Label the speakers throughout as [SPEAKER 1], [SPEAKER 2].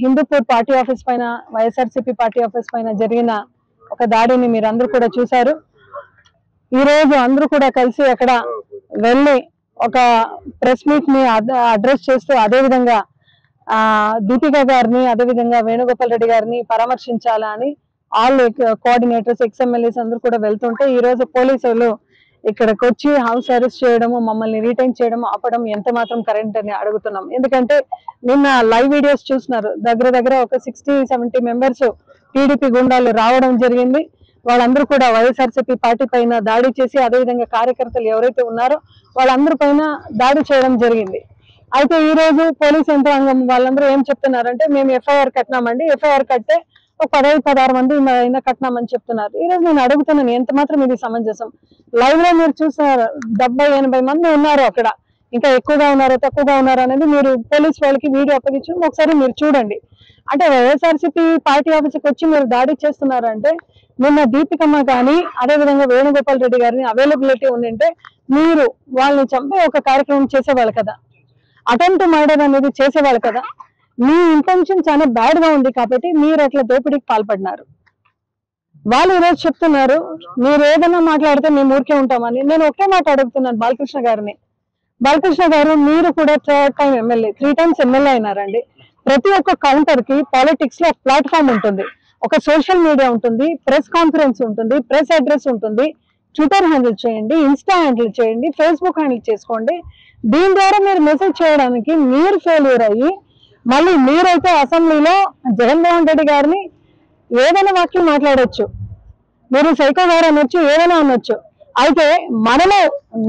[SPEAKER 1] Hindupur party office పైన YSRCP party office పైన జరిగిన ఒక దాడిని మీరు అందరూ కూడా చూశారు. ఈ రోజు అందరూ కూడా కలిసి అక్కడ వెళ్ళి ఒక ప్రెస్ మీట్ ని అడ్రస్ చేస్తూ అదేవిధంగా దీపిక గారిని అదేవిధంగా వేణుగోపాల్ రెడ్డి గారిని పరామర్శించాలని ఆల్ కోఆర్డినేటర్స్ ఎక్స్ఎమ్మెల్యేస్ అందరూ కూడా వెళ్తుంటే ఈ రోజు పోలీసులు ఇక్కడికి వచ్చి హౌస్ అరెస్ట్ చేయడము, మమ్మల్ని రిటైన్ చేయడం ఆపడం ఎంత మాత్రం కరెంట్ అని అడుగుతున్నాం. ఎందుకంటే నిన్న లైవ్ వీడియోస్ చూస్తున్నారు, దగ్గర ఒక 60-70 మెంబర్స్ టీడీపీ గుండాలు రావడం జరిగింది. వాళ్ళందరూ కూడా వైఎస్ఆర్సీపీ పార్టీ పైన దాడి చేసి అదేవిధంగా కార్యకర్తలు ఎవరైతే ఉన్నారో వాళ్ళందరి పైన దాడి చేయడం జరిగింది. అయితే ఈ రోజు పోలీస్ యంత్రాంగం వాళ్ళందరూ ఏం చెప్తున్నారంటే మేము ఎఫ్ఐఆర్ కట్టినామండి, ఎఫ్ఐఆర్ కట్టే ఒక 15-16 మంది అయినా కట్టినామని చెప్తున్నారు. ఈ రోజు నేను అడుగుతున్నాను ఎంత మాత్రం ఇది సమంజసం? లైవ్ లో మీరు చూస్తున్నారు 70-80 మంది ఉన్నారు అక్కడ, ఇంకా ఎక్కువగా ఉన్నారో తక్కువగా ఉన్నారో అనేది మీరు పోలీస్ వాళ్ళకి వీడియో అప్పగించడం ఒకసారి మీరు చూడండి. అంటే వైఎస్ఆర్సీపీ పార్టీ ఆఫీస్కి వచ్చి మీరు దాడి చేస్తున్నారంటే నిన్న దీపికమ్మ కానీ అదేవిధంగా వేణుగోపాల్ రెడ్డి గారిని అవైలబిలిటీ ఉండింటే మీరు వాళ్ళని చంపే ఒక కార్యక్రమం చేసేవాళ్ళు కదా, అటెంప్ట్ మర్డర్ అనేది చేసేవాళ్ళు కదా. మీ ఇంటెన్షన్ చాలా బ్యాడ్ గా ఉంది కాబట్టి మీరు అట్లా దోపిడీకి పాల్పడినారు. వాళ్ళు ఈరోజు చెప్తున్నారు మీరు ఏదైనా మాట్లాడితే మేము ఊరికే ఉంటామని. నేను ఒకే మాట అడుగుతున్నాను బాలకృష్ణ గారిని, బాలకృష్ణ గారు మీరు కూడా 3rd time MLA, 3 times MLA అయినారండి. ప్రతి ఒక్క కౌంటర్ కి పాలిటిక్స్ లో ప్లాట్ఫామ్ ఉంటుంది, ఒక సోషల్ మీడియా ఉంటుంది, ప్రెస్ కాన్ఫరెన్స్ ఉంటుంది, ప్రెస్ అడ్రస్ ఉంటుంది, ట్విట్టర్ హ్యాండిల్ చేయండి, ఇన్స్టా హ్యాండిల్ చేయండి, ఫేస్బుక్ హ్యాండిల్ చేసుకోండి. దీని ద్వారా మీరు మెసేజ్ చేయడానికి మీరు ఫెయిల్యూర్ అయ్యి మళ్ళీ మీరైతే అసెంబ్లీలో జగన్మోహన్ రెడ్డి గారిని ఏదైనా వాక్యం మాట్లాడొచ్చు, మీరు సైకో గారు అనొచ్చు, ఏదైనా అనొచ్చు. అయితే మనలో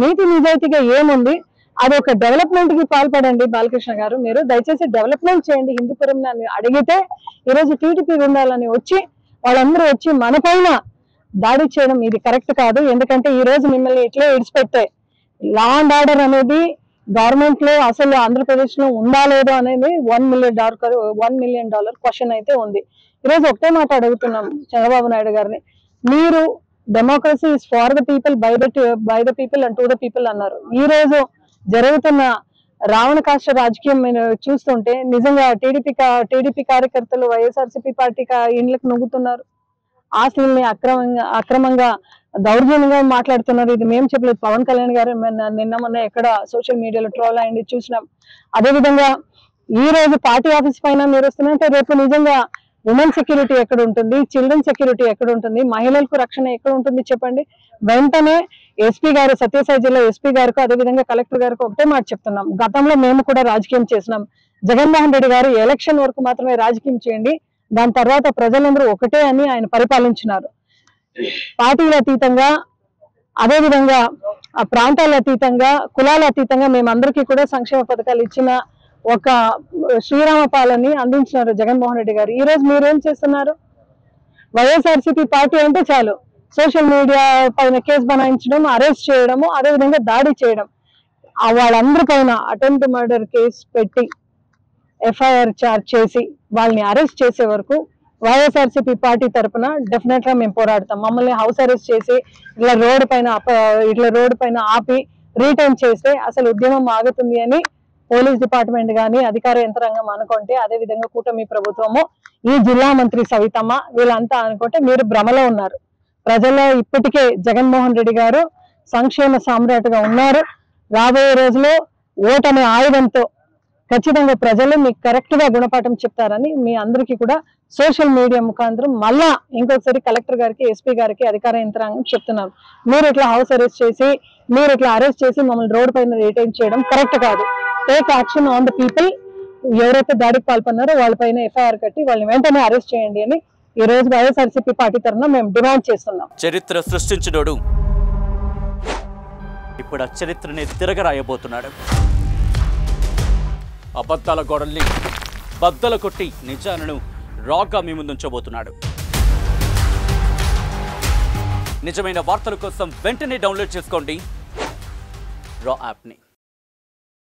[SPEAKER 1] నీతి నిజాయితీగా ఏముంది? అది ఒక డెవలప్మెంట్ కి పాల్పడండి బాలకృష్ణ గారు. మీరు దయచేసి డెవలప్మెంట్ చేయండి హిందూపురం అని అడిగితే ఈరోజు టీడీపీ ఉండాలని వచ్చి వాళ్ళందరూ వచ్చి మన పైన దాడి చేయడం ఇది కరెక్ట్ కాదు. ఎందుకంటే ఈ రోజు మిమ్మల్ని ఇట్లే ఇడిచిపెట్టే లా అండ్ ఆర్డర్ అనేది గవర్నమెంట్ లో అసలు ఆంధ్రప్రదేశ్ లో ఉందా లేదో అనేది $1 million క్వశ్చన్ అయితే ఉంది. ఈరోజు ఒకటే మాట అడుగుతున్నాం చంద్రబాబు నాయుడు గారిని, మీరు democracy is for the people by the people and to the people అన్నారు. ఈ రోజు జరుగుతున్న రావణ కాష్ట రాజకీయం చూస్తుంటే నిజంగా టీడీపీ కార్యకర్తలు వైఎస్ఆర్సీపీ పార్టీ ఇండ్లకు నొగ్గుతున్నారు, ఆస్తుల్ని అక్రమంగా దౌర్జన్యంగా మాట్లాడుతున్నారు. ఇది మేము చెప్పలేదు, పవన్ కళ్యాణ్ గారు నిన్న మొన్న ఎక్కడ సోషల్ మీడియాలో ట్రోల్ అయ్యింది చూసినాం. అదేవిధంగా ఈ రోజు పార్టీ ఆఫీస్ పైన మీరు వస్తున్నారంటే రేపు నిజంగా ఉమెన్ సెక్యూరిటీ ఎక్కడ ఉంటుంది, చిల్డ్రన్ సెక్యూరిటీ ఎక్కడ ఉంటుంది, మహిళలకు రక్షణ ఎక్కడ ఉంటుంది చెప్పండి. వెంటనే ఎస్పీ గారు, సత్యసాయి జిల్లా ఎస్పీ గారికి అదేవిధంగా కలెక్టర్ గారికి ఒకటే మాట చెప్తున్నాం, గతంలో మేము కూడా రాజకీయం చేసినాం. జగన్మోహన్ రెడ్డి గారు ఎలక్షన్ వరకు మాత్రమే రాజకీయం చేయండి, దాని తర్వాత ప్రజలందరూ ఒకటే అని ఆయన పరిపాలించినారు. పార్టీల అతీతంగా అదేవిధంగా ప్రాంతాల అతీతంగా కులాల అతీతంగా మేమందరికీ కూడా సంక్షేమ పథకాలు ఇచ్చిన ఒక శ్రీరామ పాలని అందించినారు జగన్మోహన్ రెడ్డి గారు. ఈ రోజు మీరేం చేస్తున్నారు? వైఎస్ఆర్సీపీ పార్టీ అంటే చాలు సోషల్ మీడియా పైన కేసు బనాయించడం, అరెస్ట్ చేయడము, అదేవిధంగా దాడి చేయడం. వాళ్ళందరి పైన అటెంప్ట్ మర్డర్ కేసు పెట్టి ఎఫ్ఐఆర్ చార్జ్ చేసి వాళ్ళని అరెస్ట్ చేసే వరకు వైఎస్ఆర్సీపీ పార్టీ తరఫున డెఫినెట్ గా మేము పోరాడతాం. మమ్మల్ని హౌస్ అరెస్ట్ చేసి ఇట్లా రోడ్డు పైన ఆపి రీటైన్ చేస్తే అసలు ఉద్యమం ఆగుతుంది అని పోలీస్ డిపార్ట్మెంట్ గానీ అధికార యంత్రాంగం అనుకుంటే, అదేవిధంగా కూటమి ప్రభుత్వము, ఈ జిల్లా మంత్రి సవితమ్మ వీళ్ళంతా అనుకుంటే మీరు భ్రమలో ఉన్నారు. ప్రజల్లో ఇప్పటికే జగన్మోహన్ రెడ్డి గారు సంక్షేమ సామ్రాట్గా ఉన్నారు. రాబోయే రోజుల్లో ఓటమి ఆయుధంతో ఖచ్చితంగా ప్రజలు మీకు కరెక్ట్ గా గుణపాఠం చెప్తారని మీ అందరికీ కూడా సోషల్ మీడియా ముఖాంతరం మళ్ళా ఇంకొకసారి కలెక్టర్ గారికి, ఎస్పీ గారికి, అధికార యంత్రాంగం చెప్తున్నారు, మీరు ఇట్లా హౌస్ అరెస్ట్ చేసి మీరు ఇట్లా అరెస్ట్ చేసి మమ్మల్ని రోడ్డు పైన రిటైన్ చేయడం కరెక్ట్ కాదు. Take action on the people. ఎవరైతే దాడికి పాల్పన్నారో వాళ్ళపైన ఎఫ్ఐఆర్ కట్టి వాళ్ళని వెంటనే అరెస్ట్ చేయండి అని ఈ రోజు వైఎస్ఆర్సీపీ పార్టీ తరఫున మేము డిమాండ్ చేస్తున్నాం.
[SPEAKER 2] చరిత్ర సృష్టించినోడు ఇప్పుడు ఆ చరిత్రని తిరగరాయబోతున్నాడు. అబద్ధాల గోడల్ని బద్దలు కొట్టి నిజాలను రాగా మీ ముందుంచబోతున్నాడు. నిజమైన వార్తల కోసం వెంటనే డౌన్లోడ్ చేసుకోండి రా యాప్ని.